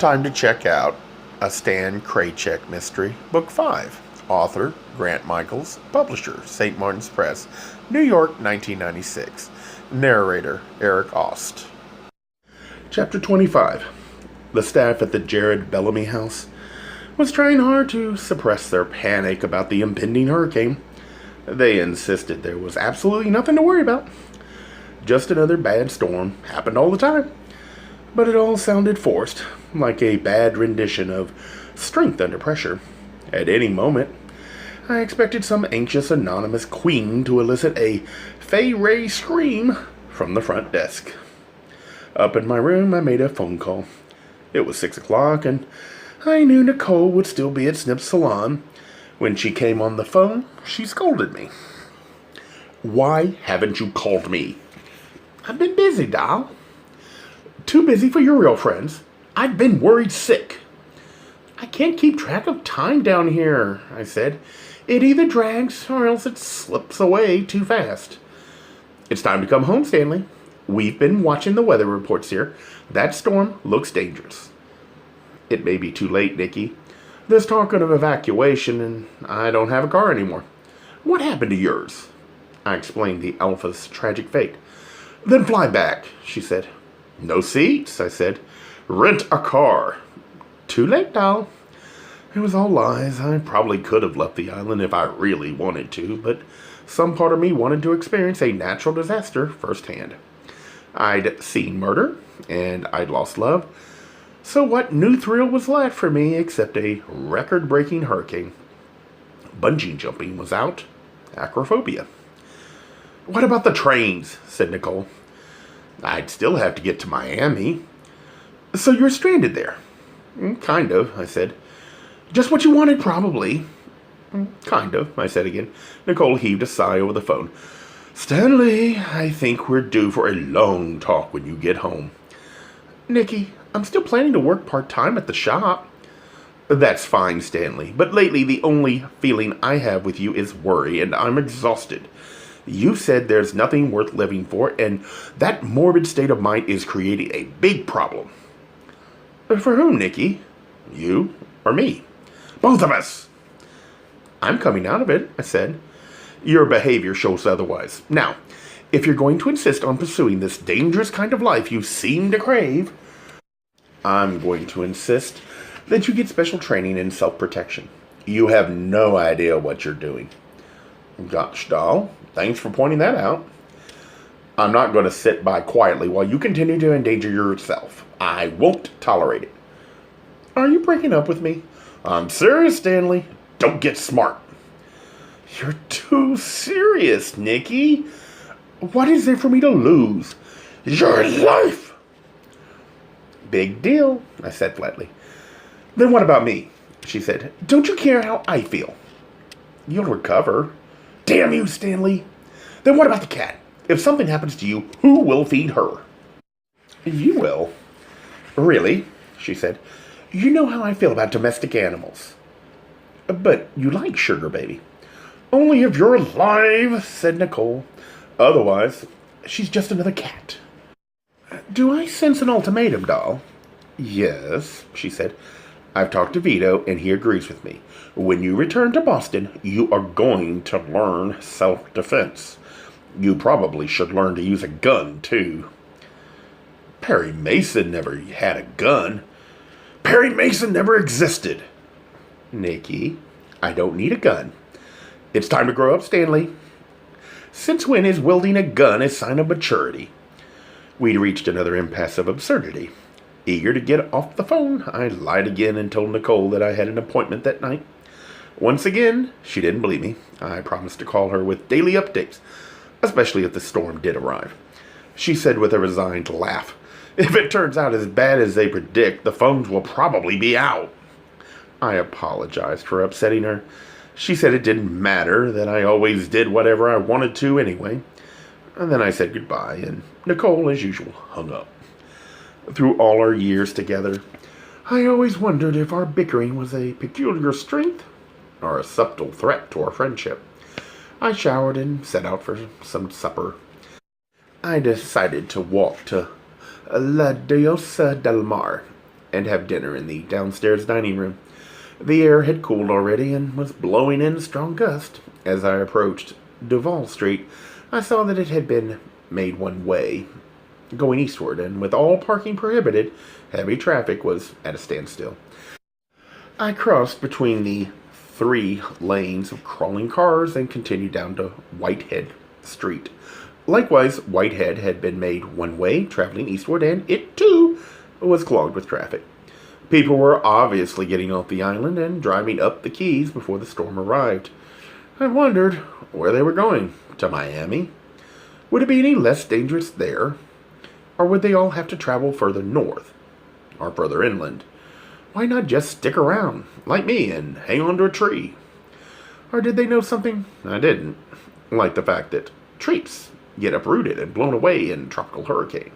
Time to check out a Stan Kraychik mystery, Book 5. Author, Grant Michaels. Publisher, St. Martin's Press, New York, 1996. Narrator, Eric Aust. Chapter 25. The staff at the Jared Bellamy house was trying hard to suppress their panic about the impending hurricane. They insisted there was absolutely nothing to worry about. Just another bad storm. Happened all the time. But it all sounded forced, like a bad rendition of Strength Under Pressure. At any moment, I expected some anxious anonymous queen to elicit a Fay Ray scream from the front desk. Up in my room, I made a phone call. It was 6 o'clock, and I knew Nicole would still be at Snip's salon. When she came on the phone, she scolded me. "Why haven't you called me?" "I've been busy, doll." "Too busy for your real friends. I've been worried sick." "I can't keep track of time down here," I said. "It either drags or else it slips away too fast." "It's time to come home, Stanley. We've been watching the weather reports here. That storm looks dangerous." "It may be too late, Nikki. There's talk of evacuation, and I don't have a car anymore." "What happened to yours?" I explained the Alpha's tragic fate. "Then fly back," she said. "No seats," I said. "Rent a car." "Too late, doll." It was all lies. I probably could have left the island if I really wanted to, but some part of me wanted to experience a natural disaster firsthand. I'd seen murder, and I'd lost love. So what new thrill was left for me except a record-breaking hurricane? Bungee jumping was out. Acrophobia. "What about the trains?" said Nicole. "I'd still have to get to Miami." "So you're stranded there?" "Kind of," I said. "Just what you wanted, probably." "Kind of," I said again. Nicole heaved a sigh over the phone. "Stanley, I think we're due for a long talk when you get home." "Nikki, I'm still planning to work part-time at the shop." "That's fine, Stanley, but lately the only feeling I have with you is worry, and I'm exhausted. You said there's nothing worth living for, and that morbid state of mind is creating a big problem." "For whom, Nikki? You or me?" "Both of us." "I'm coming out of it," I said. "Your behavior shows otherwise. Now, if you're going to insist on pursuing this dangerous kind of life you seem to crave, I'm going to insist that you get special training in self-protection. You have no idea what you're doing." "Gosh, doll, thanks for pointing that out." "I'm not going to sit by quietly while you continue to endanger yourself. I won't tolerate it." "Are you breaking up with me?" "I'm serious, Stanley. Don't get smart." "You're too serious, Nikki. What is there for me to lose?" "Your life." "Big deal," I said flatly. "Then what about me?" she said. "Don't you care how I feel?" "You'll recover." "Damn you, Stanley." "Then what about the cat? If something happens to you, who will feed her?" "You will." "Really?" she said. "You know how I feel about domestic animals." "But you like Sugar Baby." "Only if you're alive," said Nicole. "Otherwise, she's just another cat." "Do I sense an ultimatum, doll?" "Yes," she said. "I've talked to Veto, and he agrees with me. When you return to Boston, you are going to learn self-defense. You probably should learn to use a gun, too." "Perry Mason never had a gun." "Perry Mason never existed." "Nikki, I don't need a gun." "It's time to grow up, Stanley." "Since when is wielding a gun a sign of maturity?" We'd reached another impasse of absurdity. Eager to get off the phone, I lied again and told Nicole that I had an appointment that night. Once again, she didn't believe me. I promised to call her with daily updates, especially if the storm did arrive. She said with a resigned laugh, "If it turns out as bad as they predict, the phones will probably be out." I apologized for upsetting her. She said it didn't matter, that I always did whatever I wanted to anyway. And then I said goodbye, and Nicole, as usual, hung up. Through all our years together, I always wondered if our bickering was a peculiar strength or a subtle threat to our friendship. I showered and set out for some supper. I decided to walk to La Diosa del Mar. and have dinner in the downstairs dining room. The air had cooled already and was blowing in a strong gust. As I approached Duval Street, I saw that it had been made one way, going eastward, and with all parking prohibited, heavy traffic was at a standstill. I crossed between the 3 lanes of crawling cars and continued down to Whitehead Street. Likewise, Whitehead had been made one way, traveling eastward, and it, too, was clogged with traffic. People were obviously getting off the island and driving up the Keys before the storm arrived. I wondered where they were going. To Miami? Would it be any less dangerous there? Or would they all have to travel further north? Or further inland? Why not just stick around, like me, and hang onto a tree? Or did they know something I didn't? Like the fact that trees get uprooted and blown away in tropical hurricane.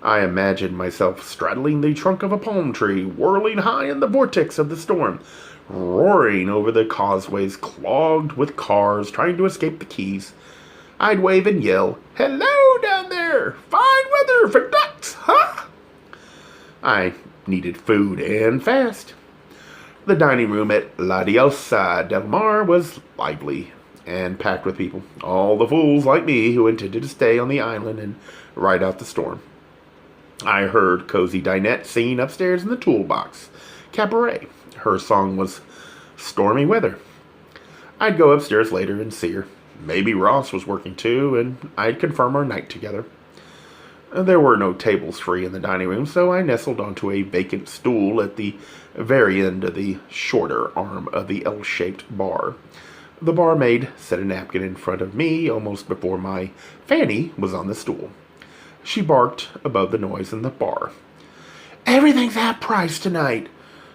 I imagined myself straddling the trunk of a palm tree, whirling high in the vortex of the storm, roaring over the causeways clogged with cars trying to escape the Keys. I'd wave and yell, "Hello down there! Fine weather for ducks, huh?" I needed food, and fast. The dining room at La Diosa del Mar was lively and packed with people, all the fools like me who intended to stay on the island and ride out the storm. I heard Cozy Dinette singing upstairs in the toolbox cabaret. Her song was Stormy Weather. I'd go upstairs later and see her. Maybe Ross was working too, and I'd confirm our night together. There were no tables free in the dining room, so I nestled onto a vacant stool at the very end of the shorter arm of the L-shaped bar. The barmaid set a napkin in front of me almost before my fanny was on the stool. She barked above the noise in the bar. "Everything's half price tonight.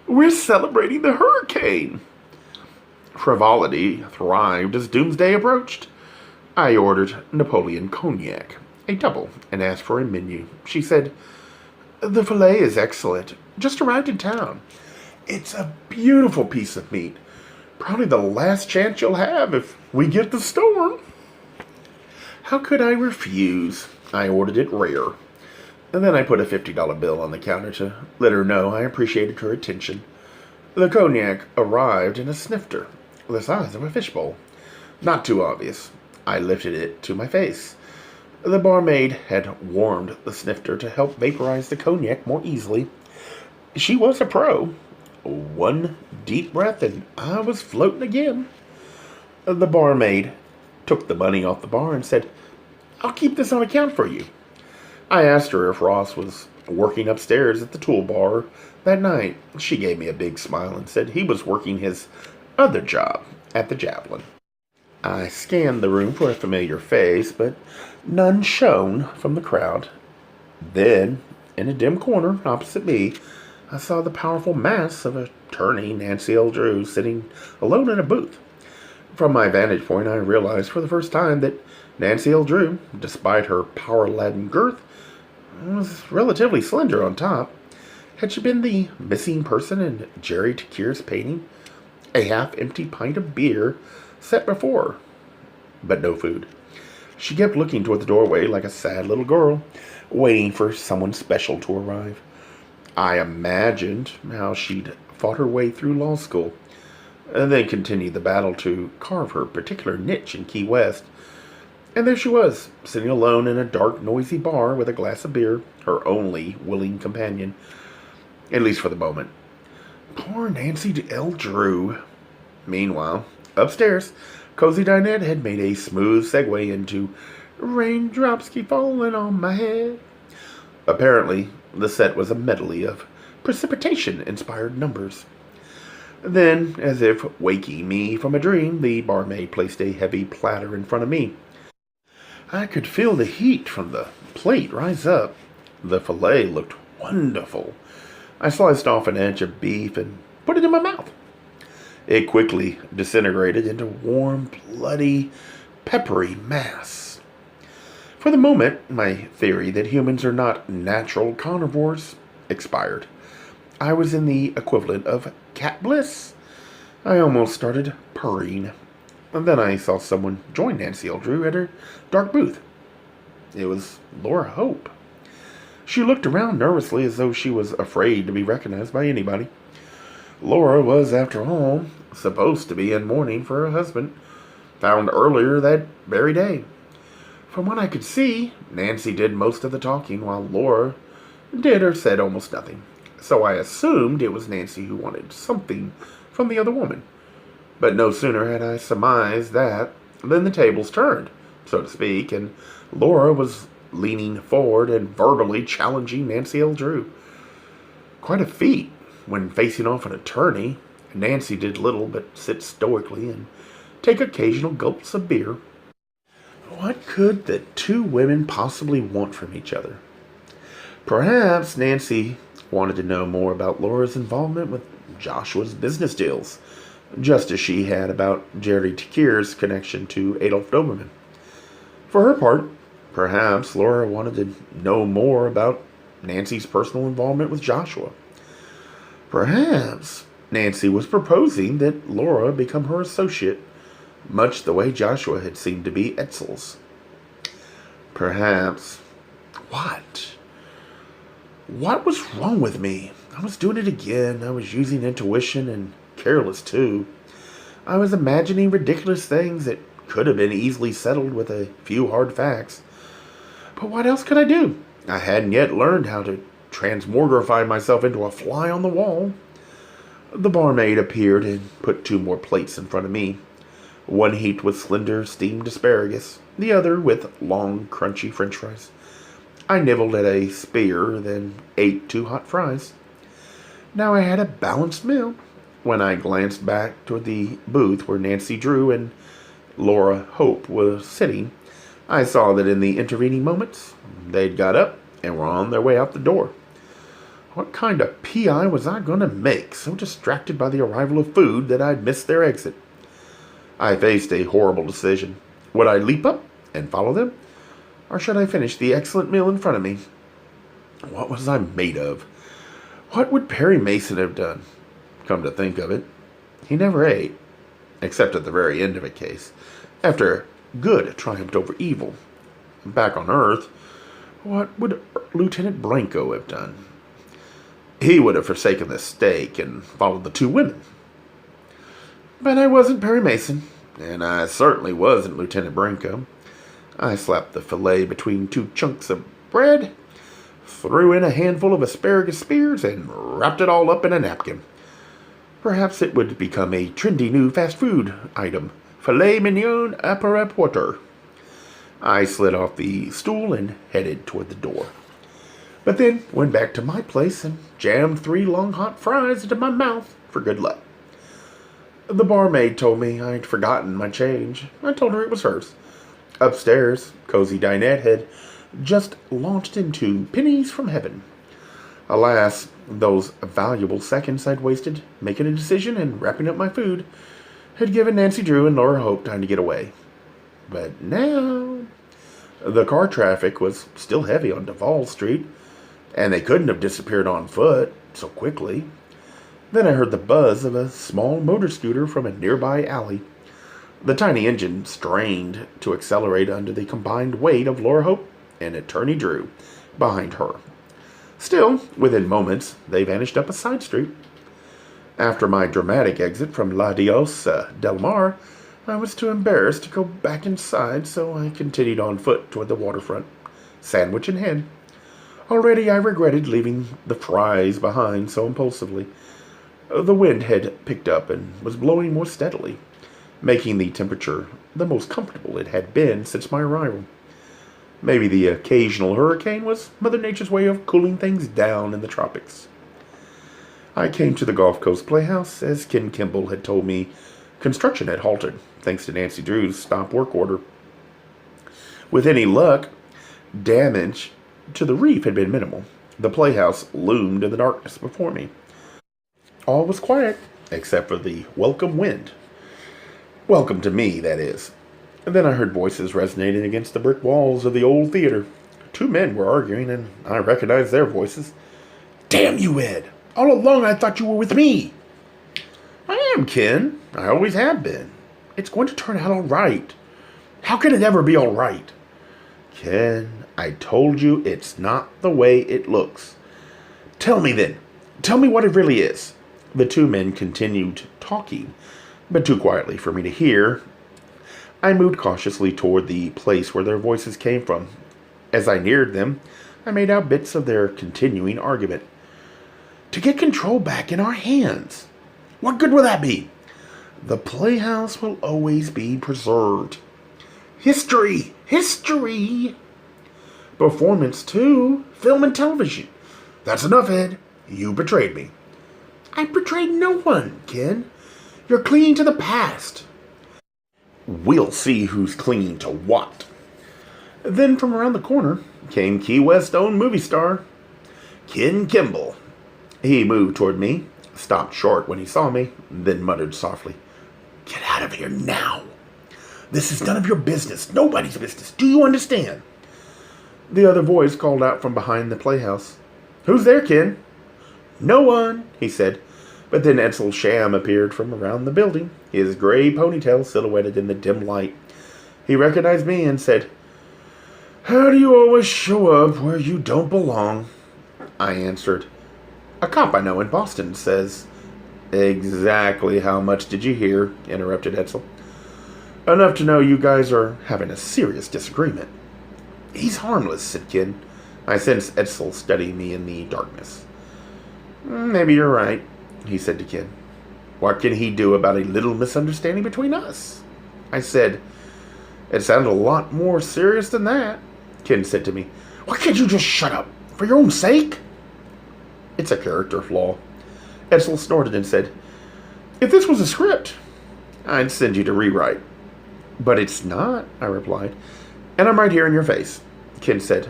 We're celebrating the hurricane." Frivolity thrived as doomsday approached. I ordered Napoleon cognac, a double, and asked for a menu. She said, "The filet is excellent. Just arrived in town. It's a beautiful piece of meat. Probably the last chance you'll have if we get the storm." How could I refuse? I ordered it rare. And then I put a $50 bill on the counter to let her know I appreciated her attention. The cognac arrived in a snifter, the size of a fishbowl. Not too obvious. I lifted it to my face. The barmaid had warmed the snifter to help vaporize the cognac more easily. She was a pro. One deep breath and I was floating again. The barmaid took the money off the bar and said, "I'll keep this on account for you." I asked her if Ross was working upstairs at the tool bar that night. She gave me a big smile and said he was working his other job at the Javelin. I scanned the room for a familiar face, but none shone from the crowd. Then, in a dim corner opposite me, I saw the powerful mass of attorney Nancy L. Drew sitting alone in a booth. From my vantage point, I realized for the first time that Nancy L. Drew, despite her power-laden girth, was relatively slender on top. Had she been the missing person in Jerry Takir's painting? A half-empty pint of beer set before her, but no food. She kept looking toward the doorway like a sad little girl, waiting for someone special to arrive. I imagined how she'd fought her way through law school, and then continued the battle to carve her particular niche in Key West. And there she was, sitting alone in a dark, noisy bar with a glass of beer, her only willing companion, at least for the moment. Poor Nancy L. Drew. Meanwhile, upstairs, Cozy Dinette had made a smooth segue into "Raindrops Keep Falling on My Head." Apparently, the set was a medley of precipitation-inspired numbers. Then, as if waking me from a dream, the barmaid placed a heavy platter in front of me. I could feel the heat from the plate rise up. The filet looked wonderful. I sliced off an inch of beef and put it in my mouth. It quickly disintegrated into warm, bloody, peppery mass. For the moment, my theory that humans are not natural carnivores expired. I was in the equivalent of cat bliss. I almost started purring. And then I saw someone join Nancy L. Drew at her dark booth. It was Laura Hope. She looked around nervously as though she was afraid to be recognized by anybody. Laura was, after all, supposed to be in mourning for her husband, found earlier that very day. From what I could see, Nancy did most of the talking while Laura did or said almost nothing. So I assumed it was Nancy who wanted something from the other woman. But no sooner had I surmised that than the tables turned, so to speak, and Laura was leaning forward and verbally challenging Nancy L. Drew. Quite a feat when facing off an attorney. Nancy did little but sit stoically and take occasional gulps of beer. What could the two women possibly want from each other? Perhaps Nancy wanted to know more about Laura's involvement with Joshua's business deals, just as she had about Jerry Takir's connection to Adolf Doberman. For her part, perhaps Laura wanted to know more about Nancy's personal involvement with Joshua. Perhaps Nancy was proposing that Laura become her associate, much the way Joshua had seemed to be Etzel's. Perhaps... What? What was wrong with me? I was doing it again. I was using intuition and careless too. I was imagining ridiculous things that could have been easily settled with a few hard facts. But what else could I do? I hadn't yet learned how to transmogrify myself into a fly on the wall. The barmaid appeared and put 2 more plates in front of me. One heaped with slender steamed asparagus, the other with long, crunchy french fries. I nibbled at a spear, then ate 2 hot fries. Now I had a balanced meal. When I glanced back toward the booth where Nancy Drew and Laura Hope were sitting, I saw that in the intervening moments, they'd got up and were on their way out the door. What kind of PI was I going to make, so distracted by the arrival of food that I'd missed their exit? I faced a horrible decision. Would I leap up and follow them? Or should I finish the excellent meal in front of me? What was I made of? What would Perry Mason have done? Come to think of it, he never ate, except at the very end of a case, after good triumphed over evil. Back on Earth, what would Lieutenant Branco have done? He would have forsaken the steak and followed the 2 women. But I wasn't Perry Mason, and I certainly wasn't Lieutenant Branco. I slapped the fillet between 2 chunks of bread, threw in a handful of asparagus spears, and wrapped it all up in a napkin. Perhaps it would become a trendy new fast food item, filet mignon après porter. I slid off the stool and headed toward the door. But then went back to my place and jammed 3 long hot fries into my mouth for good luck. The barmaid told me I'd forgotten my change. I told her it was hers. Upstairs, Cozy Dinette had just launched into pennies from heaven. Alas, those valuable seconds I'd wasted making a decision and wrapping up my food had given Nancy Drew and Laura Hope time to get away. But now, the car traffic was still heavy on Duval Street, and they couldn't have disappeared on foot so quickly. Then I heard the buzz of a small motor scooter from a nearby alley. The tiny engine strained to accelerate under the combined weight of Laura Hope and Attorney Drew behind her. Still, within moments, they vanished up a side street. After my dramatic exit from La Diosa del Mar, I was too embarrassed to go back inside, so I continued on foot toward the waterfront, sandwich in hand. Already I regretted leaving the fries behind so impulsively. The wind had picked up and was blowing more steadily, making the temperature the most comfortable it had been since my arrival. Maybe the occasional hurricane was Mother Nature's way of cooling things down in the tropics. I came to the Gulf Coast Playhouse, as Ken Kimball had told me. Construction had halted, thanks to Nancy Drew's stop work order. With any luck, damage to the reef had been minimal. The playhouse loomed in the darkness before me. All was quiet, except for the welcome wind. Welcome to me, that is. And then I heard voices resonating against the brick walls of the old theater. 2 men were arguing, and I recognized their voices. "Damn you, Ed! All along I thought you were with me!" "I am, Ken. I always have been. It's going to turn out all right." "How can it ever be all right?" "Ken, I told you it's not the way it looks. Tell me then. Tell me what it really is. The two men continued talking, but too quietly for me to hear. I moved cautiously toward the place where their voices came from. As I neared them, I made out bits of their continuing argument. To get control back in our hands. What good will that be? The playhouse will always be preserved. History! History! Performance, too. Film and television. That's enough, Ed. You betrayed me. I betrayed no one, Ken. You're clinging to the past. We'll see who's clinging to what. Then from around the corner came Key West's own movie star, Ken Kimball. He moved toward me, stopped short when he saw me, then muttered softly, Get out of here now. This is none of your business, nobody's business. Do you understand? The other voice called out from behind the playhouse. Who's there, Ken? No one, he said. But then Edsel Sham appeared from around the building, his gray ponytail silhouetted in the dim light. He recognized me and said, How do you always show up where you don't belong? I answered, A cop I know in Boston says. Exactly how much did you hear? Interrupted Edsel. Enough to know you guys are having a serious disagreement. He's harmless, said Ken. I sensed Edsel studying me in the darkness. Maybe you're right, he said to Ken. What can he do about a little misunderstanding between us? I said, It sounded a lot more serious than that. Ken said to me, Why can't you just shut up? For your own sake? It's a character flaw. Edsel snorted and said, If this was a script, I'd send you to rewrite. But it's not, I replied. And I'm right here in your face. Ken said,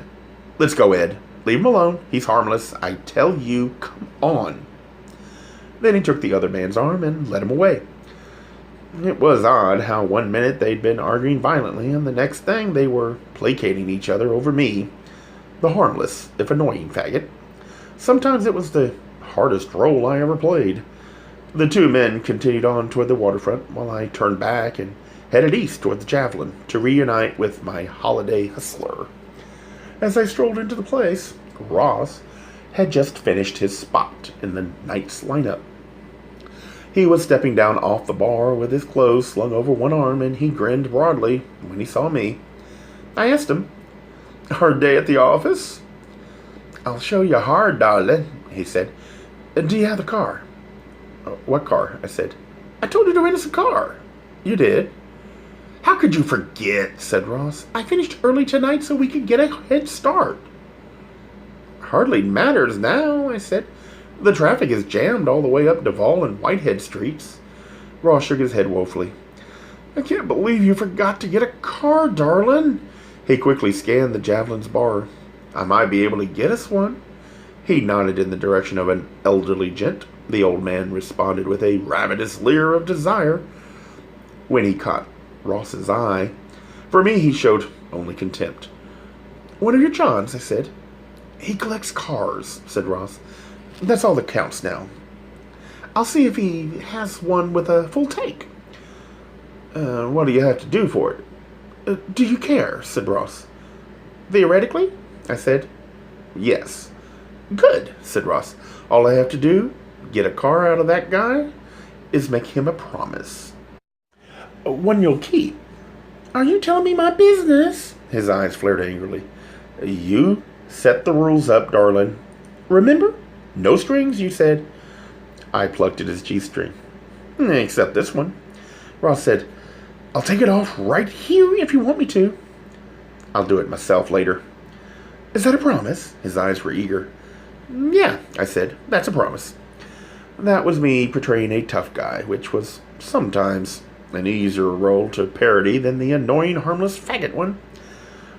Let's go, Ed. Leave him alone. He's harmless. I tell you, come on. Then he took the other man's arm and led him away. It was odd how 1 minute they'd been arguing violently, and the next thing they were placating each other over me, the harmless, if annoying faggot. Sometimes it was the hardest role I ever played. The two men continued on toward the waterfront while I turned back and headed east toward the Javelin to reunite with my holiday hustler. As I strolled into the place, Ross had just finished his spot in the night's lineup. He was stepping down off the bar with his clothes slung over one arm, and he grinned broadly when he saw me. I asked him, Hard day at the office? I'll show you hard, darling, he said. Do you have the car? What car? I said. I told you to rent us a car. You did? How could you forget? Said Ross. I finished early tonight so we could get a head start. Hardly matters now, I said. The traffic is jammed all the way up Duval and Whitehead streets. Ross shook his head woefully. I can't believe you forgot to get a car, darling. He quickly scanned the Javelin's bar. I might be able to get us one. He nodded in the direction of an elderly gent. The old man responded with a ravenous leer of desire. When he caught Ross's eye, for me he showed only contempt. What are your Johns? I said. He collects cars, said Ross. That's all that counts now. I'll see if he has one with a full tank. What do you have to do for it? Do you care? Said Ross. Theoretically? I said. Yes. Good, said Ross. All I have to do, get a car out of that guy, is make him a promise. One you'll keep. Are you telling me my business? His eyes flared angrily. You set the rules up, darling. Remember? No strings, you said. I plucked at his G-string. Except this one. Ross said, I'll take it off right here if you want me to. I'll do it myself later. Is that a promise? His eyes were eager. Yeah, I said. That's a promise. That was me portraying a tough guy, which was sometimes an easier role to parody than the annoying, harmless faggot one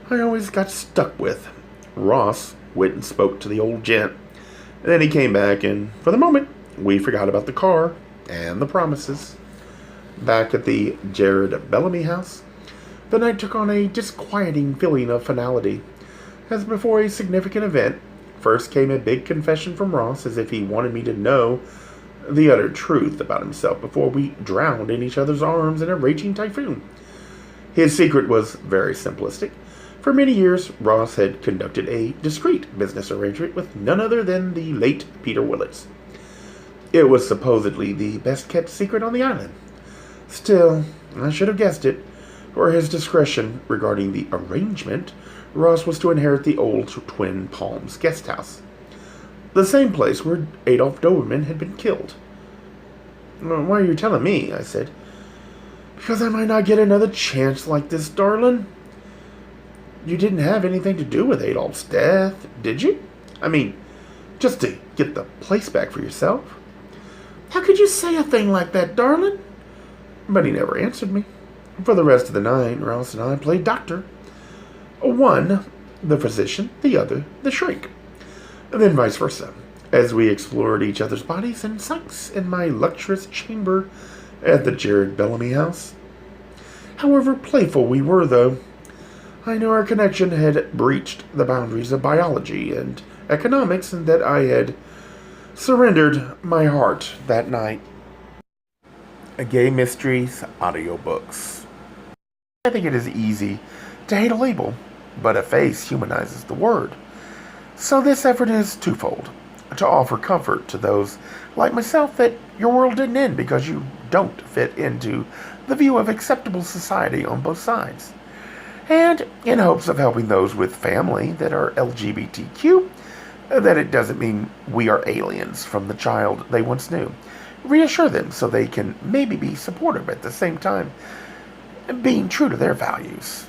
I always got stuck with. Ross went and spoke to the old gent. Then he came back, and for the moment, we forgot about the car and the promises. Back at the Jared Bellamy house, the night took on a disquieting feeling of finality. As before a significant event, first came a big confession from Ross, as if he wanted me to know the utter truth about himself before we drowned in each other's arms in a raging typhoon. His secret was very simplistic. For many years, Ross had conducted a discreet business arrangement with none other than the late Peter Willits. It was supposedly the best-kept secret on the island. Still, I should have guessed it. For his discretion regarding the arrangement, Ross was to inherit the old Twin Palms guest house, the same place where Adolf Doberman had been killed. "Why are you telling me?" I said. "Because I might not get another chance like this, darling. You didn't have anything to do with Adolf's death, did you? I mean, just to get the place back for yourself." "How could you say a thing like that, darling?" But he never answered me. For the rest of the night, Ross and I played doctor. One, the physician, the other, the shrink. And then vice versa, as we explored each other's bodies and psyches in my luxurious chamber at the Jared Bellamy house. However playful we were, though, I knew our connection had breached the boundaries of biology and economics, and that I had surrendered my heart that night. Gay Mysteries audiobooks. I think it is easy to hate a label, but a face humanizes the word. So this effort is twofold: to offer comfort to those like myself that your world didn't end because you don't fit into the view of acceptable society on both sides, and in hopes of helping those with family that are LGBTQ, that it doesn't mean we are aliens from the child they once knew. Reassure them so they can maybe be supportive at the same time, being true to their values.